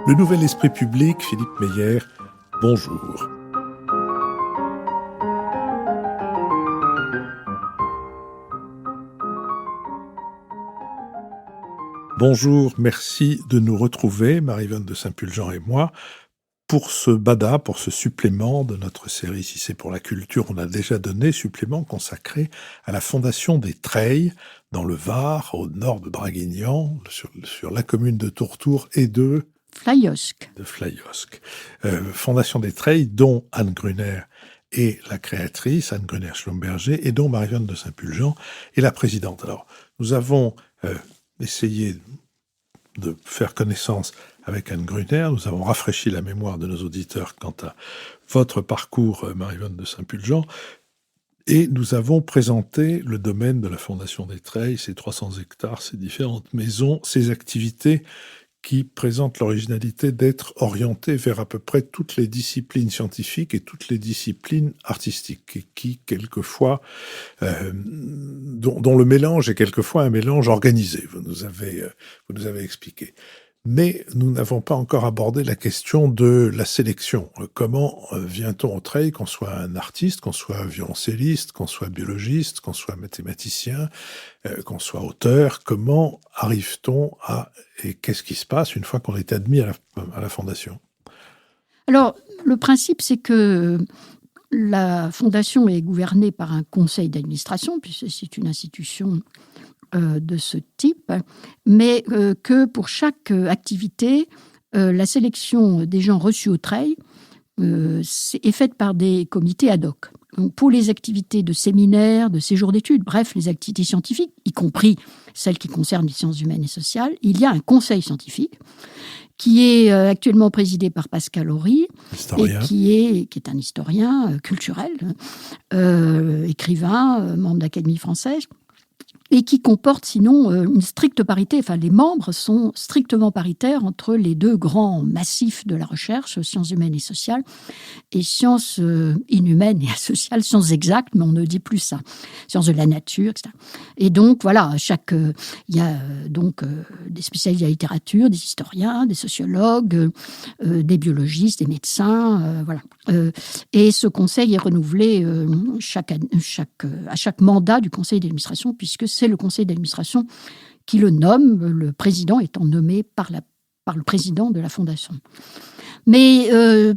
Le Nouvel Esprit Public, Philippe Meyer, bonjour. Bonjour, merci de nous retrouver, Marie-Vonne de Saint-Pulgent et moi, pour ce BADA, pour ce supplément de notre série Si c'est pour la culture, on a déjà donné, supplément consacré à la Fondation des Treilles, dans le Var, au nord de Draguignan, sur la commune de Tourtour et de Flyosque. Fondation des Treilles, dont Anne Gruner est la créatrice, Anne Gruner-Schlumberger, et dont Marie-Vonne de Saint-Pulgent est la présidente. Alors, nous avons essayé de faire connaissance avec Anne Gruner. Nous avons rafraîchi la mémoire de nos auditeurs quant à votre parcours, Marie-Vonne de Saint-Pulgent, et nous avons présenté le domaine de la Fondation des Treilles, ses 300 hectares, ses différentes maisons, ses activités qui présentent l'originalité d'être orientées vers à peu près toutes les disciplines scientifiques et toutes les disciplines artistiques, et qui, quelquefois, dont le mélange est quelquefois un mélange organisé, vous nous avez expliqué. Mais nous n'avons pas encore abordé la question de la sélection. Comment vient-on au Treilles, qu'on soit un artiste, qu'on soit violoncelliste, qu'on soit biologiste, qu'on soit mathématicien, qu'on soit auteur? Comment arrive-t-on et qu'est-ce qui se passe une fois qu'on est admis à la Fondation? Alors, le principe, c'est que la Fondation est gouvernée par un conseil d'administration, puisque c'est une institution de ce type, mais que pour chaque activité, la sélection des gens reçus au Treilles est faite par des comités ad hoc. Donc, pour les activités de séminaires, de séjours d'études, bref, les activités scientifiques, y compris celles qui concernent les sciences humaines et sociales, il y a un conseil scientifique qui est actuellement présidé par Pascal Horry, et qui est un historien culturel, écrivain, membre d'Académie française, et qui comporte sinon une stricte parité. Enfin, les membres sont strictement paritaires entre les deux grands massifs de la recherche, sciences humaines et sociales, et sciences inhumaines et sociales, sciences exactes, mais on ne dit plus ça, sciences de la nature, etc. Et donc, voilà, il y a donc des spécialistes de la littérature, des historiens, des sociologues, des biologistes, des médecins, voilà. Et ce conseil est renouvelé à chaque mandat du conseil d'administration, puisque c'est le conseil d'administration qui le nomme, le président étant nommé par le président de la Fondation. Mais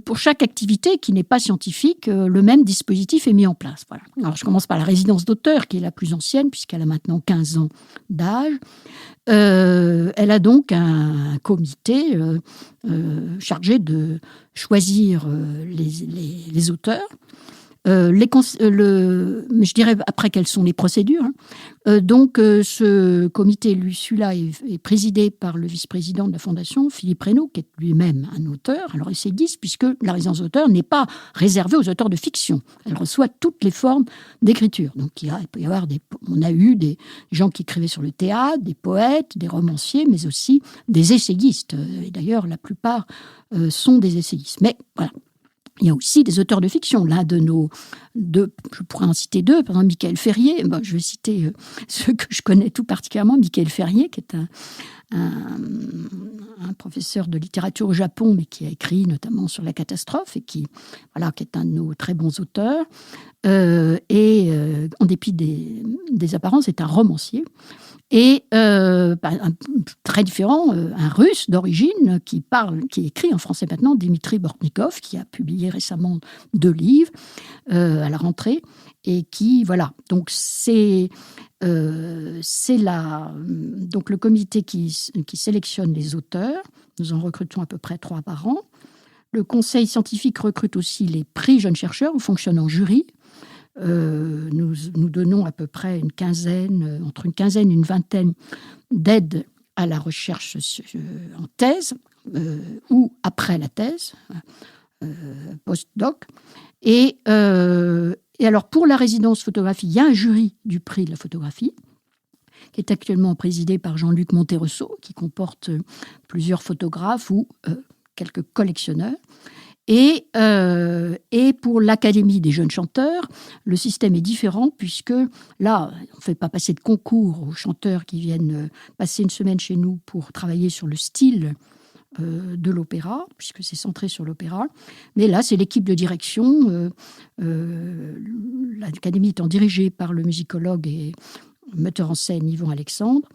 pour chaque activité qui n'est pas scientifique, le même dispositif est mis en place. Voilà. Alors, je commence par la résidence d'auteur, qui est la plus ancienne, puisqu'elle a maintenant 15 ans d'âge. Elle a donc un comité chargé de choisir les auteurs. Mais je dirais après quelles sont les procédures. Donc, ce comité, celui-là, est présidé par le vice-président de la Fondation, Philippe Reynaud, qui est lui-même un auteur, alors essayiste, puisque la résidence d'auteur n'est pas réservée aux auteurs de fiction. Elle reçoit toutes les formes d'écriture. Donc, il peut y avoir on a eu des gens qui écrivaient sur le théâtre, des poètes, des romanciers, mais aussi des essayistes. Et d'ailleurs, la plupart sont des essayistes. Mais voilà. Il y a aussi des auteurs de fiction. L'un de je pourrais en citer deux, par exemple Michael Ferrier. Je vais citer ceux que je connais tout particulièrement. Michael Ferrier, qui est un professeur de littérature au Japon, mais qui a écrit notamment sur la catastrophe et qui est un de nos très bons auteurs. En dépit des apparences, est un romancier. Et très différent, un Russe d'origine qui écrit en français maintenant, Dimitri Bortnikov, qui a publié récemment 2 livres à la rentrée, et qui, voilà. Donc c'est donc le comité qui sélectionne les auteurs. Nous en recrutons à peu près 3 par an. Le conseil scientifique recrute aussi les prix jeunes chercheurs. On fonctionne en jury. Nous donnons à peu près entre une quinzaine et une vingtaine d'aides à la recherche en thèse ou après la thèse, post-doc. Et alors, pour la résidence photographie, il y a un jury du prix de la photographie qui est actuellement présidé par Jean-Luc Monterosso, qui comporte plusieurs photographes ou quelques collectionneurs. Et pour l'Académie des jeunes chanteurs, le système est différent, puisque là, on ne fait pas passer de concours aux chanteurs qui viennent passer une semaine chez nous pour travailler sur le style de l'opéra, puisque c'est centré sur l'opéra. Mais là, c'est l'équipe de direction. L'Académie étant dirigée par le musicologue et metteur en scène Yvon Alexandre,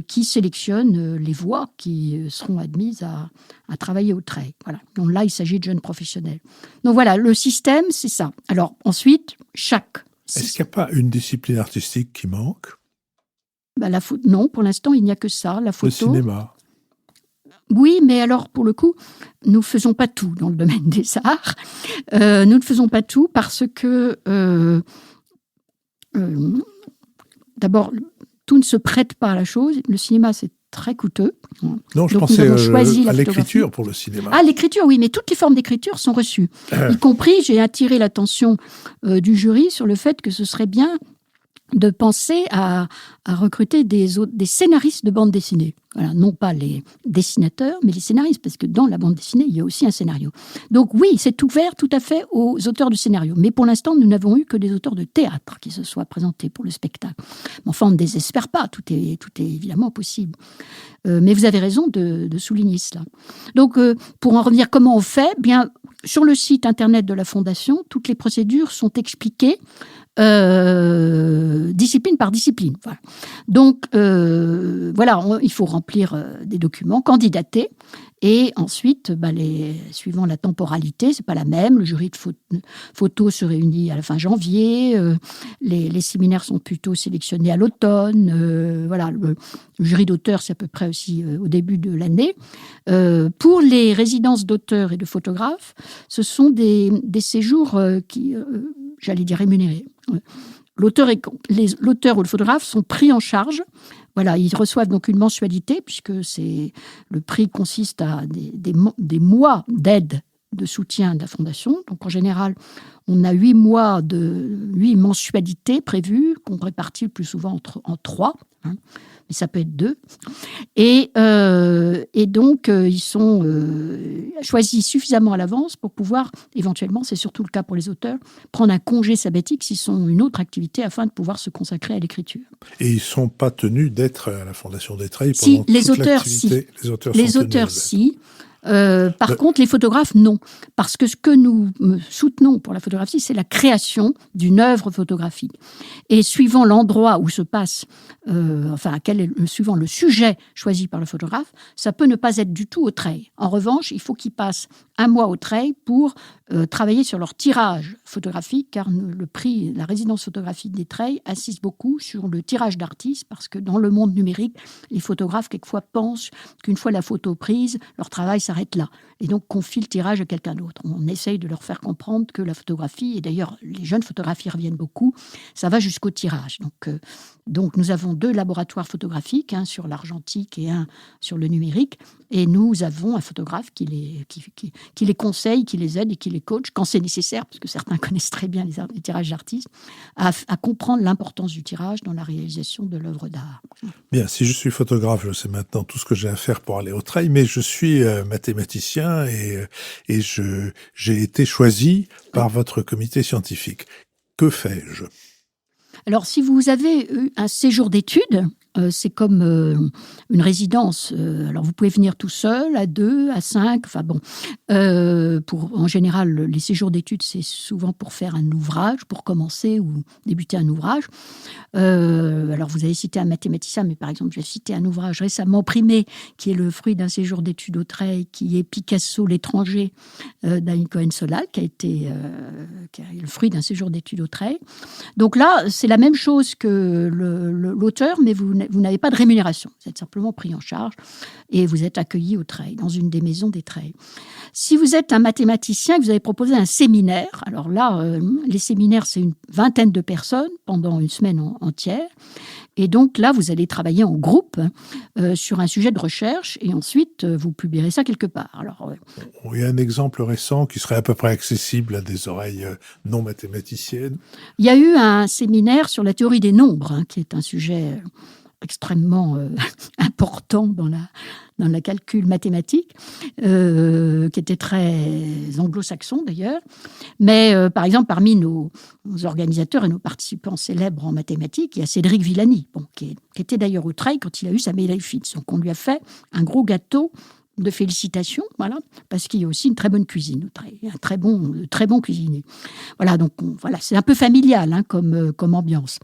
qui sélectionne les voix qui seront admises à travailler au Treil. Voilà. Donc là, il s'agit de jeunes professionnels. Donc voilà, le système, c'est ça. Alors ensuite, Est-ce qu'il n'y a pas une discipline artistique qui manque ? Non, pour l'instant, il n'y a que ça, la photo. Le cinéma. Oui, mais alors, pour le coup, nous ne faisons pas tout dans le domaine des arts. Nous ne faisons pas tout parce que, d'abord, tout ne se prête pas à la chose. Le cinéma, c'est très coûteux. Non, je pensais à l'écriture pour le cinéma. Ah, l'écriture, oui, mais toutes les formes d'écriture sont reçues. Y compris, j'ai attiré l'attention du jury sur le fait que ce serait bien de penser à recruter des scénaristes de bande dessinée. Voilà, non pas les dessinateurs, mais les scénaristes, parce que dans la bande dessinée, il y a aussi un scénario. Donc oui, c'est ouvert tout à fait aux auteurs de scénario. Mais pour l'instant, nous n'avons eu que des auteurs de théâtre qui se soient présentés pour le spectacle. Mais enfin, on ne désespère pas, tout est évidemment possible. Mais vous avez raison de souligner cela. Donc, pour en revenir, comment on fait ? Bien, sur le site internet de la Fondation, toutes les procédures sont expliquées discipline par discipline. Voilà. Donc, il faut remplir des documents, candidater, et ensuite, suivant la temporalité, c'est pas la même. Le jury de photos se réunit à la fin janvier. Les séminaires sont plutôt sélectionnés à l'automne. Le jury d'auteurs, c'est à peu près aussi au début de l'année. Pour les résidences d'auteurs et de photographes, ce sont des séjours j'allais dire rémunérés. L'auteur ou le photographe sont pris en charge. Voilà, ils reçoivent donc une mensualité, puisque le prix consiste à des mois d'aide, de soutien de la Fondation. Donc en général, on a 8 mensualités prévues, qu'on répartit le plus souvent en 3. Mais ça peut être 2. Et donc, ils sont choisis suffisamment à l'avance pour pouvoir, éventuellement, c'est surtout le cas pour les auteurs, prendre un congé sabbatique s'ils ont une autre activité afin de pouvoir se consacrer à l'écriture. Et ils ne sont pas tenus d'être à la Fondation des Treilles pendant toute l'activité. Les auteurs, si. Par contre, les photographes, non. Parce que ce que nous soutenons pour la photographie, c'est la création d'une œuvre photographique. Et suivant l'endroit où se passe, suivant le sujet choisi par le photographe, ça peut ne pas être du tout au Treil. En revanche, il faut qu'ils passent 1 mois au Treil pour travailler sur leur tirage photographique, car la résidence photographique des Treilles insiste beaucoup sur le tirage d'artistes, parce que dans le monde numérique, les photographes, quelquefois, pensent qu'une fois la photo prise, leur travail s'arrête là. Et donc, confie le tirage à quelqu'un d'autre. On essaye de leur faire comprendre que la photographie, et d'ailleurs, les jeunes photographes y reviennent beaucoup, ça va jusqu'au tirage. Donc, nous avons 2 laboratoires photographiques, un sur l'argentique et un sur le numérique. Et nous avons un photographe qui les conseille, qui les aide et qui les coach, quand c'est nécessaire, parce que certains connaissent très bien les tirages d'artistes, à comprendre l'importance du tirage dans la réalisation de l'œuvre d'art. Bien, si je suis photographe, je sais maintenant tout ce que j'ai à faire pour aller au Treil, mais je suis mathématicien et j'ai été choisi par votre comité scientifique. Que fais-je ? Alors, si vous avez eu un séjour d'études, c'est comme une résidence. Alors, vous pouvez venir tout seul, à 2, à 5. Enfin bon, en général, les séjours d'études, c'est souvent pour faire un ouvrage, pour commencer ou débuter un ouvrage. Alors, vous avez cité un mathématicien, mais par exemple, j'ai cité un ouvrage récemment primé, qui est le fruit d'un séjour d'études au Treil, qui est Picasso, l'étranger, d'Annie Cohen-Solal, qui est le fruit d'un séjour d'études au Treil. Donc là, c'est la même chose que l'auteur, mais vous n'avez pas de rémunération. Vous êtes simplement pris en charge et vous êtes accueilli au Treil, dans une des maisons des Treilles. Si vous êtes un mathématicien et que vous avez proposé un séminaire, alors là, les séminaires, c'est une 20aine de personnes pendant une semaine entière. Et donc là, vous allez travailler en groupe sur un sujet de recherche et ensuite, vous publierez ça quelque part. Alors, il y a un exemple récent qui serait à peu près accessible à des oreilles non mathématiciennes. Il y a eu un séminaire sur la théorie des nombres, qui est un sujet extrêmement important dans la calcul mathématique, qui était très anglo-saxon d'ailleurs. Mais par exemple, parmi nos organisateurs et nos participants célèbres en mathématiques, il y a Cédric Villani, qui était d'ailleurs au Treil quand il a eu sa médaille Fields. Donc on lui a fait un gros gâteau de félicitations, voilà, parce qu'il y a aussi une très bonne cuisine, un très bon cuisinier. Voilà, donc voilà, c'est un peu familial hein, comme ambiance.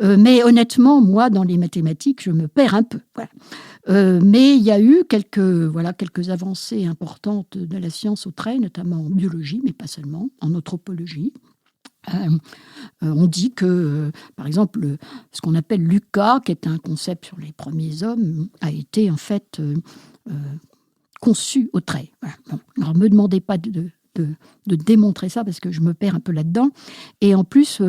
Mais honnêtement, moi, dans les mathématiques, je me perds un peu. Voilà. Mais il y a eu quelques avancées importantes de la science au trait, notamment en biologie, mais pas seulement, en anthropologie. On dit que, par exemple, ce qu'on appelle l'UCA, qui est un concept sur les premiers hommes, a été en fait conçu au trait. Voilà. Bon, alors, ne me demandez pas de démontrer ça, parce que je me perds un peu là-dedans. Et en plus,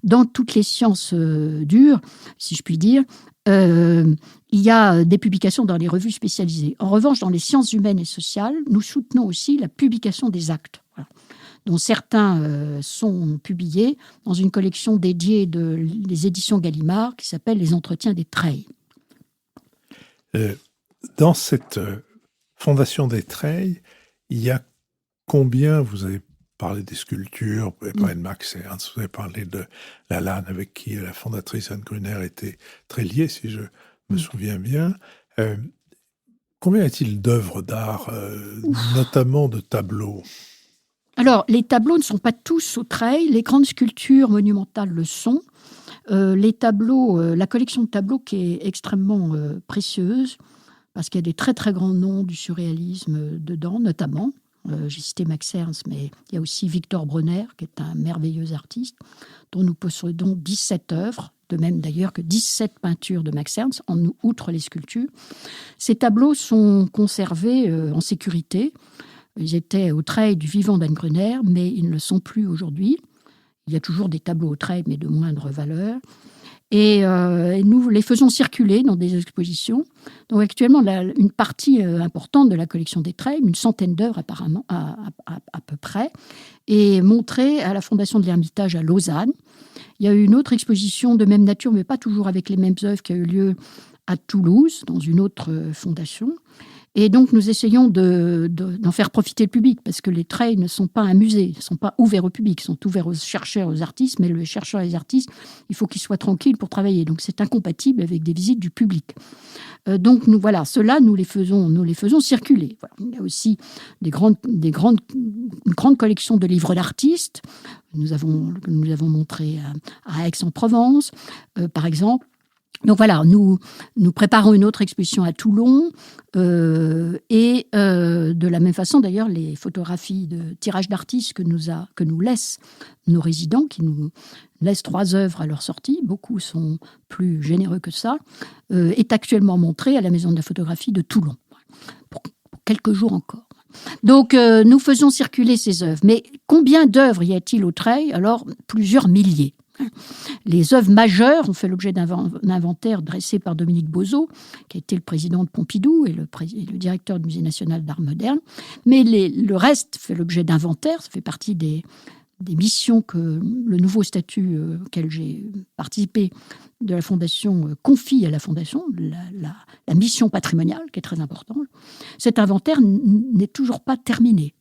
dans toutes les sciences dures, si je puis dire, il y a des publications dans les revues spécialisées. En revanche, dans les sciences humaines et sociales, nous soutenons aussi la publication des actes. Voilà, dont certains sont publiés dans une collection dédiée des éditions Gallimard qui s'appelle « Les entretiens des treilles ». Dans cette fondation des treilles, il y a combien, vous avez parlé des sculptures, vous avez parlé de Max Ernst, vous avez parlé de Lalanne, avec qui la fondatrice Anne Gruner était très liée, si je me souviens bien. Combien y a-t-il d'œuvres d'art, notamment de tableaux ? Alors, les tableaux ne sont pas tous au treilles. Les grandes sculptures monumentales le sont. Les tableaux, la collection de tableaux qui est extrêmement précieuse, parce qu'il y a des très très grands noms du surréalisme dedans, notamment. J'ai cité Max Ernst, mais il y a aussi Victor Bronner, qui est un merveilleux artiste, dont nous possédons 17 œuvres, de même d'ailleurs que 17 peintures de Max Ernst, outre les sculptures. Ces tableaux sont conservés en sécurité. Ils étaient au treilles du vivant d'Anne Gruner, mais ils ne le sont plus aujourd'hui. Il y a toujours des tableaux au treilles, mais de moindre valeur. Et nous les faisons circuler dans des expositions. Donc actuellement, une partie importante de la collection des treilles, une centaine d'œuvres apparemment, à peu près, est montrée à la Fondation de l'Ermitage à Lausanne. Il y a eu une autre exposition de même nature, mais pas toujours avec les mêmes œuvres, qui a eu lieu à Toulouse, dans une autre fondation. Et donc, nous essayons d'en faire profiter le public, parce que les treilles ne sont pas un musée, ne sont pas ouverts au public, ils sont ouverts aux chercheurs, aux artistes, mais les chercheurs et les artistes, il faut qu'ils soient tranquilles pour travailler. Donc, c'est incompatible avec des visites du public. Donc, ceux-là, nous les faisons circuler. Voilà. Il y a aussi une grande collection de livres d'artistes. Nous avons montré à Aix-en-Provence, par exemple. Donc voilà, nous préparons une autre exposition à Toulon et de la même façon d'ailleurs les photographies de tirage d'artistes que nous laissent nos résidents, qui nous laissent 3 œuvres à leur sortie, beaucoup sont plus généreux que ça, est actuellement montrée à la Maison de la photographie de Toulon, pour quelques jours encore. Donc nous faisons circuler ces œuvres. Mais combien d'œuvres y a-t-il au treilles ? Alors plusieurs milliers. Les œuvres majeures ont fait l'objet d'un inventaire dressé par Dominique Bozo, qui a été le président de Pompidou et le directeur du Musée national d'art moderne. Mais le reste fait l'objet d'inventaires. Ça fait partie des missions que le nouveau statut auquel j'ai participé de la Fondation confie à la Fondation, la mission patrimoniale, qui est très importante. Cet inventaire n'est toujours pas terminé.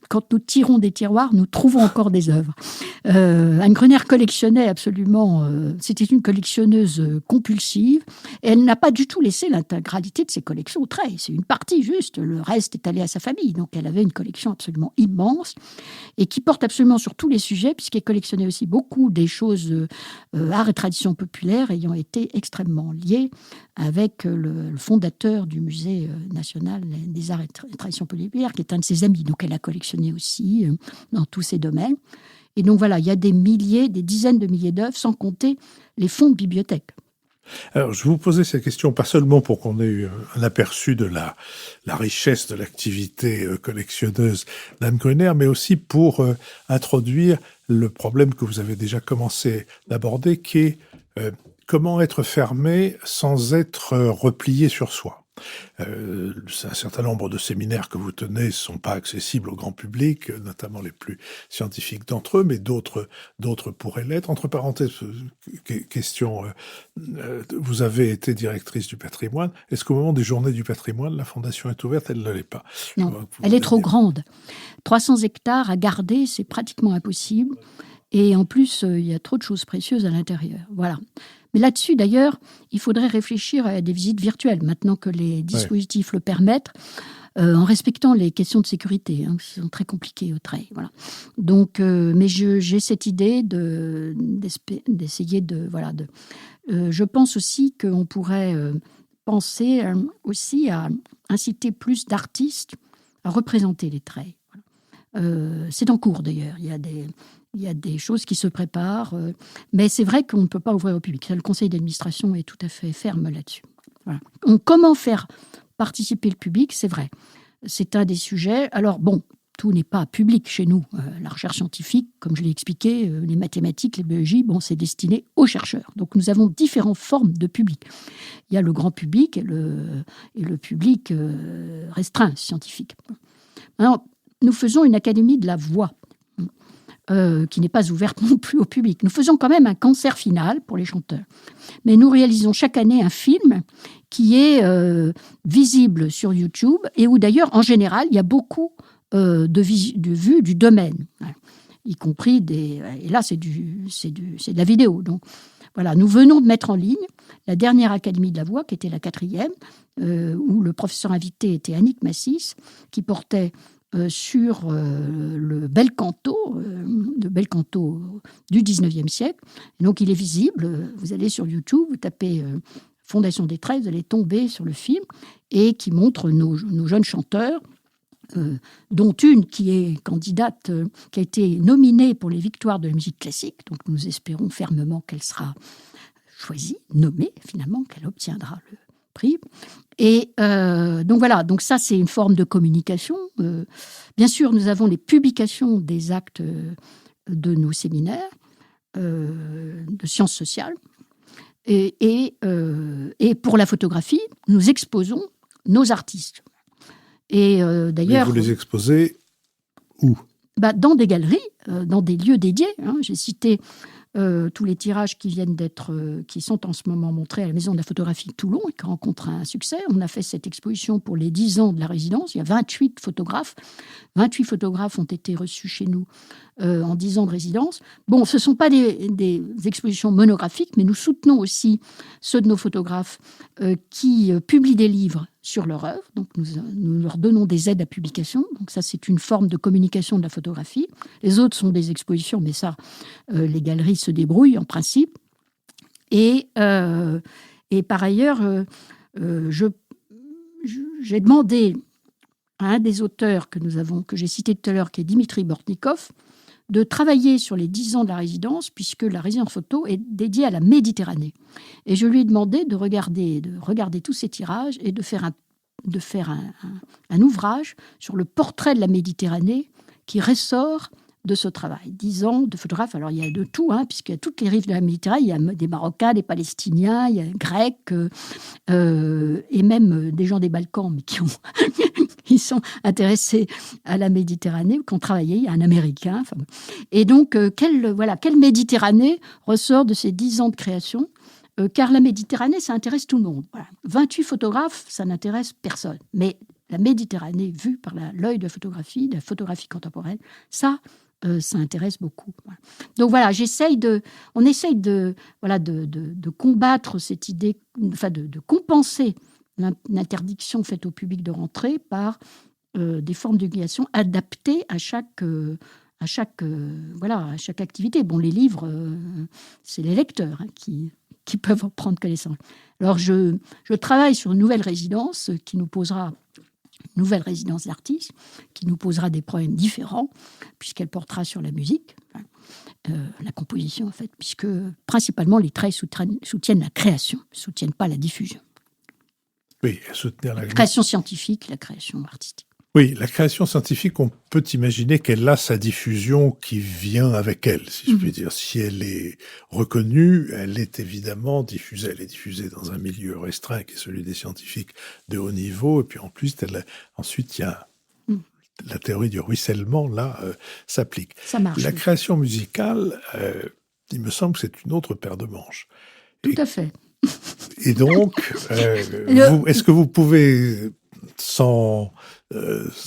Quand nous tirons des tiroirs, nous trouvons encore des œuvres. Anne Gruner collectionnait absolument... c'était une collectionneuse compulsive. Et elle n'a pas du tout laissé l'intégralité de ses collections au treilles. C'est une partie juste. Le reste est allé à sa famille. Donc elle avait une collection absolument immense et qui porte absolument sur tous les sujets, puisqu'elle collectionnait aussi beaucoup des choses art et tradition populaire ayant été extrêmement liées avec le fondateur du Musée national des arts et traditions populaires, qui est un de ses amis. Donc elle a collectionné aussi dans tous ces domaines. Et donc voilà, il y a des dizaines de milliers d'œuvres, sans compter les fonds de bibliothèque. Alors, je vous posais cette question pas seulement pour qu'on ait eu un aperçu de la richesse de l'activité collectionneuse d'Anne Gruner, mais aussi pour introduire le problème que vous avez déjà commencé d'aborder, qui est comment être fermé sans être replié sur soi. Un certain nombre de séminaires que vous tenez ne sont pas accessibles au grand public, notamment les plus scientifiques d'entre eux, mais d'autres pourraient l'être. Entre parenthèses, question, vous avez été directrice du patrimoine. Est-ce qu'au moment des journées du patrimoine, la Fondation est ouverte ? Elle ne l'est pas. Non, elle est trop grande. 300 hectares à garder, c'est pratiquement impossible. Et en plus, il y a trop de choses précieuses à l'intérieur. Voilà. Mais là-dessus, d'ailleurs, il faudrait réfléchir à des visites virtuelles, maintenant que les dispositifs le permettent, en respectant les questions de sécurité, qui sont très compliquées au trait. Voilà. Donc, mais j'ai cette idée d'essayer de... Voilà, je pense aussi qu'on pourrait penser aussi à inciter plus d'artistes à représenter les traits. C'est en cours d'ailleurs. Il y a des choses qui se préparent, mais c'est vrai qu'on ne peut pas ouvrir au public. Le conseil d'administration est tout à fait ferme là-dessus. Voilà. Donc, comment faire participer le public, c'est vrai. C'est un des sujets. Alors bon, tout n'est pas public chez nous. La recherche scientifique, comme je l'ai expliqué, les mathématiques, les biologies, c'est destiné aux chercheurs. Donc nous avons différentes formes de public. Il y a le grand public et le public restreint, scientifique. Alors, nous faisons une académie de la voix, qui n'est pas ouverte non plus au public. Nous faisons quand même un concert final pour les chanteurs. Mais nous réalisons chaque année un film qui est visible sur YouTube et où d'ailleurs, en général, il y a beaucoup de vues du domaine, y compris des... Et là, c'est de la vidéo. Donc, voilà, nous venons de mettre en ligne la dernière Académie de la Voix, qui était la 4e, où le professeur invité était Annick Massis, qui portait sur le bel canto du 19e siècle. Et donc, il est visible. Vous allez sur YouTube, vous tapez Fondation des Traits, vous allez tomber sur le film, et qui montre nos jeunes chanteurs, dont une qui est candidate, qui a été nominée pour les victoires de la musique classique. Donc, nous espérons fermement qu'elle sera choisie, nommée, finalement, qu'elle obtiendra le prix. Et donc voilà, donc ça c'est une forme de communication. Bien sûr, nous avons les publications des actes de nos séminaires de sciences sociales. Et pour la photographie, nous exposons nos artistes. Et d'ailleurs, vous les exposez où ? Dans des galeries, dans des lieux dédiés. J'ai cité tous les tirages qui sont en ce moment montrés à la Maison de la photographie de Toulon et qui rencontrent un succès. On a fait cette exposition pour les 10 ans de la résidence. Il y a 28 photographes. 28 photographes ont été reçus chez nous en 10 ans de résidence. Bon, ce ne sont pas des expositions monographiques, mais nous soutenons aussi ceux de nos photographes qui publient des livres sur leur œuvre. Donc, nous leur donnons des aides à publication. Donc, ça, c'est une forme de communication de la photographie. Les autres sont des expositions, mais ça, les galeries se débrouillent en principe. Et par ailleurs, j'ai demandé à un des auteurs que j'ai cité tout à l'heure, qui est Dimitri Bortnikov, de travailler sur les 10 ans de la résidence, puisque la résidence photo est dédiée à la Méditerranée. Et je lui ai demandé de regarder tous ces tirages et de faire un ouvrage sur le portrait de la Méditerranée qui ressort de ce travail. 10 ans de photographe, alors il y a de tout, puisqu'il y a toutes les rives de la Méditerranée, il y a des Marocains, des Palestiniens, il y a des Grecs, et même des gens des Balkans, mais qui sont intéressés à la Méditerranée, qui ont travaillé, il y a un Américain. Et donc, quelle Méditerranée ressort de ces 10 ans de création, car la Méditerranée, ça intéresse tout le monde. Voilà. 28 photographes, ça n'intéresse personne. Mais la Méditerranée, vue par l'œil de la photographie contemporaine, ça intéresse beaucoup. Voilà. Donc voilà, on essaye de combattre cette idée, enfin de compenser l'interdiction faite au public de rentrer par des formes d'éducation adaptées à chaque activité. Bon, les livres, c'est les lecteurs qui peuvent en prendre connaissance. Alors, je travaille sur une nouvelle résidence d'artistes, qui nous posera des problèmes différents, puisqu'elle portera sur la musique, la composition, en fait, puisque principalement les traits soutiennent la création, ne soutiennent pas la diffusion. Oui, soutenir la création scientifique, la création artistique. Oui, la création scientifique, on peut imaginer qu'elle a sa diffusion qui vient avec elle, si je puis dire. Si elle est reconnue, elle est évidemment diffusée. Elle est diffusée dans un milieu restreint qui est celui des scientifiques de haut niveau. Et puis en plus, ensuite, il y a la théorie du ruissellement, là, s'applique. Ça marche. La création musicale, il me semble que c'est une autre paire de manches. Tout à fait. Et donc, est-ce que vous pouvez, sans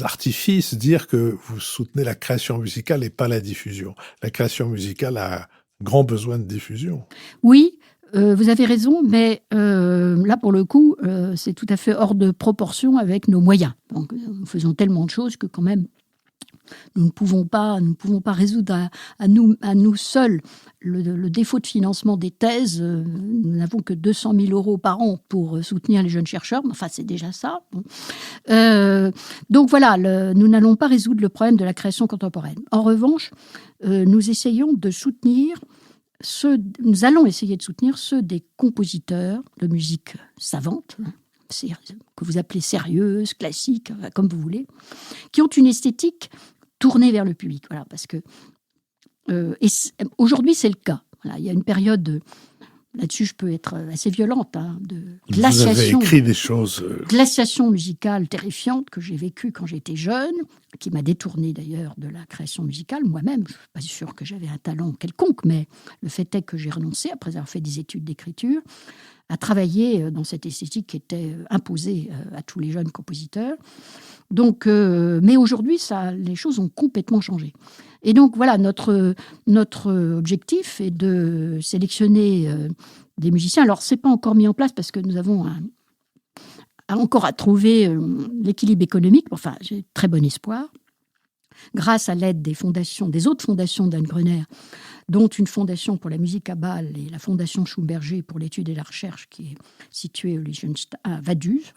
artifice, dire que vous soutenez la création musicale et pas la diffusion ? La création musicale a grand besoin de diffusion. Oui, Vous avez raison, mais là, pour le coup, c'est tout à fait hors de proportion avec nos moyens. Donc, nous faisons tellement de choses que quand même, nous ne pouvons pas résoudre à nous seuls le défaut de financement des thèses. Nous n'avons que 200 000 € par an pour soutenir les jeunes chercheurs. Enfin, c'est déjà ça. Bon. Donc voilà, nous n'allons pas résoudre le problème de la création contemporaine. En revanche, nous allons essayer de soutenir ceux des compositeurs de musique savante, que vous appelez sérieuse, classique, comme vous voulez, qui ont une esthétique tournée vers le public. Voilà, parce que aujourd'hui, c'est le cas. Voilà, il y a une période, là-dessus, je peux être assez violente, de glaciation. Vous avez écrit des choses... Glaciation musicale terrifiante que j'ai vécue quand j'étais jeune, qui m'a détournée d'ailleurs de la création musicale. Moi-même, je ne suis pas sûre que j'avais un talent quelconque, mais le fait est que j'ai renoncé, après avoir fait des études d'écriture, à travailler dans cette esthétique qui était imposée à tous les jeunes compositeurs. Donc, mais aujourd'hui, les choses ont complètement changé. Et donc, voilà, notre objectif est de sélectionner des musiciens. Alors, ce n'est pas encore mis en place parce que nous avons encore à trouver l'équilibre économique. Enfin, j'ai très bon espoir. Grâce à l'aide des autres fondations d'Anne Gruner, dont une fondation pour la musique à Bâle et la fondation Schumberger pour l'étude et la recherche qui est située à Vaduz,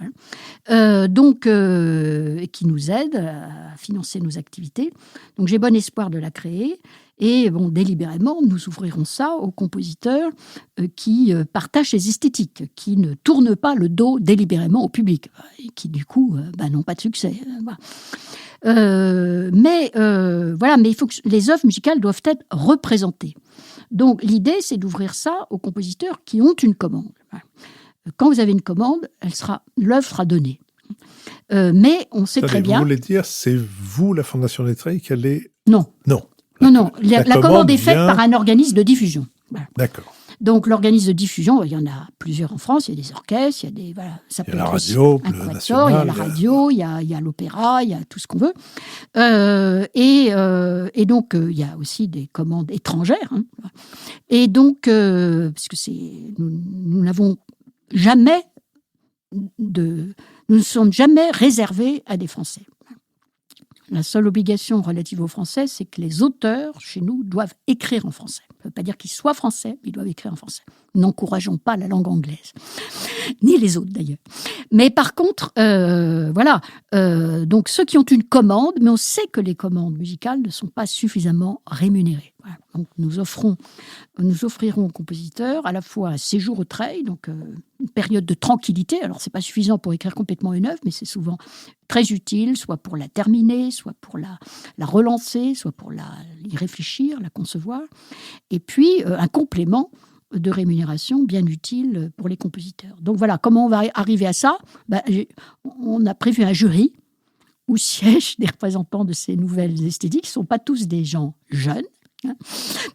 et qui nous aide à financer nos activités. Donc j'ai bon espoir de la créer et délibérément, nous ouvrirons ça aux compositeurs qui partagent ces esthétiques, qui ne tournent pas le dos délibérément au public et qui du coup n'ont pas de succès. Voilà. Mais il faut que les œuvres musicales doivent être représentées. Donc l'idée, c'est d'ouvrir ça aux compositeurs qui ont une commande. Quand vous avez une commande, l'œuvre sera donnée. Mais on sait très bien... Vous voulez dire, c'est vous, la Fondation Lettré, qui allez... Non. La commande est faite par un organisme de diffusion. Voilà. D'accord. Donc, l'organisme de diffusion, il y en a plusieurs en France. Il y a des orchestres, il y a ça peut la être radio, un quatuor, il y a la radio, il y a l'opéra, il y a tout ce qu'on veut. Et donc, il y a aussi des commandes étrangères. Et donc, puisque nous n'avons jamais nous ne sommes jamais réservés à des Français. La seule obligation relative aux Français, c'est que les auteurs, chez nous, doivent écrire en français. Ça ne veut pas dire qu'ils soient français, mais ils doivent écrire en français. N'encourageons pas la langue anglaise. Ni les autres, d'ailleurs. Mais par contre, donc ceux qui ont une commande, mais on sait que les commandes musicales ne sont pas suffisamment rémunérées. Voilà. Donc nous offrirons aux compositeurs à la fois un séjour au Treil, donc une période de tranquillité. Alors c'est pas suffisant pour écrire complètement une œuvre, mais c'est souvent très utile, soit pour la terminer, soit pour la relancer, soit pour y réfléchir, la concevoir. Et puis un complément de rémunération bien utile pour les compositeurs. Donc voilà, comment on va arriver à ça ? On a prévu un jury où siègent des représentants de ces nouvelles esthétiques qui ne sont pas tous des gens jeunes,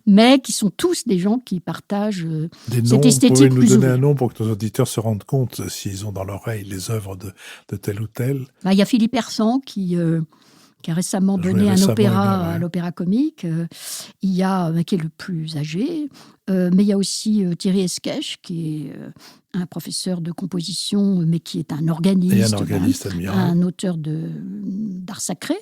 mais qui sont tous des gens qui partagent cette esthétique plus ouverte. Vous pouvez nous donner un nom pour que nos auditeurs se rendent compte s'ils ont dans l'oreille les œuvres de tel ou tel ? Il y a Philippe Hersan qui a récemment donné un opéra à l'Opéra Comique. Il y a, qui est le plus âgé, mais il y a aussi Thierry Esquèche, qui est un professeur de composition, mais qui est un organiste, un auteur d'art sacré.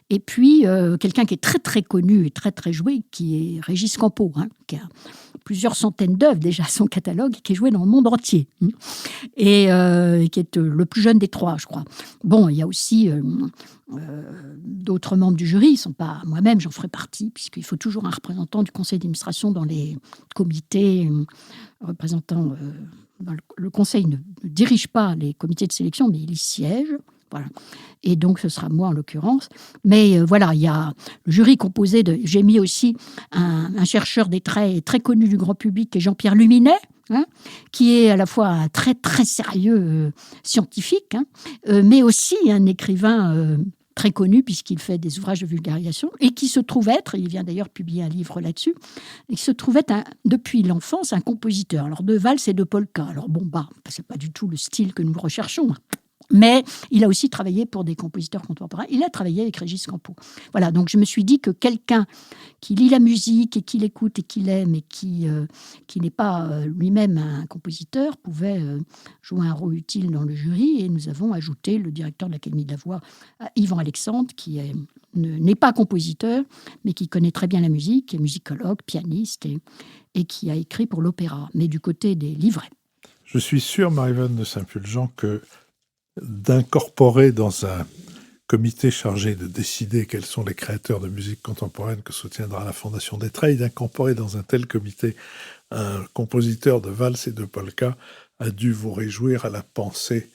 Et puis, quelqu'un qui est très, très connu et très, très joué, qui est Régis Campo, qui a plusieurs centaines d'œuvres déjà à son catalogue, qui est joué dans le monde entier. Et qui est le plus jeune des trois, je crois. Bon, il y a aussi d'autres membres du jury. Ils sont pas, moi-même, j'en ferai partie, puisqu'il faut toujours un représentant du conseil d'administration dans les comités représentants. Le conseil ne dirige pas les comités de sélection, mais il y siège. Voilà. Et donc, ce sera moi en l'occurrence. Mais il y a le jury composé de... J'ai mis aussi un chercheur des traits très connu du grand public, qui est Jean-Pierre Luminet, qui est à la fois un très, très sérieux scientifique, mais aussi un écrivain très connu, puisqu'il fait des ouvrages de vulgarisation, et qui se trouve être, il vient d'ailleurs publier un livre là-dessus, et qui se trouve être, depuis l'enfance, un compositeur. Alors, de valse et de polka. Alors, c'est pas du tout le style que nous recherchons. Mais il a aussi travaillé pour des compositeurs contemporains. Il a travaillé avec Régis Campo. Voilà, donc je me suis dit que quelqu'un qui lit la musique et qui l'écoute et qui l'aime et qui n'est pas lui-même un compositeur pouvait jouer un rôle utile dans le jury. Et nous avons ajouté le directeur de l'Académie de la Voix, Yvan Alexandre, qui n'est pas compositeur, mais qui connaît très bien la musique, est musicologue, pianiste et qui a écrit pour l'opéra, mais du côté des livrets. Je suis sûr, Marie-Vonne de Saint-Pulgent, que d'incorporer dans un comité chargé de décider quels sont les créateurs de musique contemporaine que soutiendra la Fondation d'Étreilles, d'incorporer dans un tel comité un compositeur de valses et de polka a dû vous réjouir à la pensée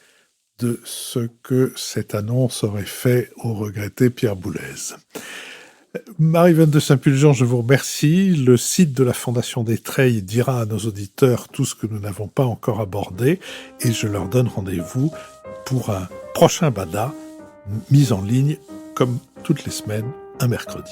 de ce que cette annonce aurait fait au regretté Pierre Boulez. Marie-Vonne de Saint-Pulgent, je vous remercie. Le site de la Fondation d'Étreilles dira à nos auditeurs tout ce que nous n'avons pas encore abordé et je leur donne rendez-vous pour un prochain Bada mis en ligne, comme toutes les semaines, un mercredi.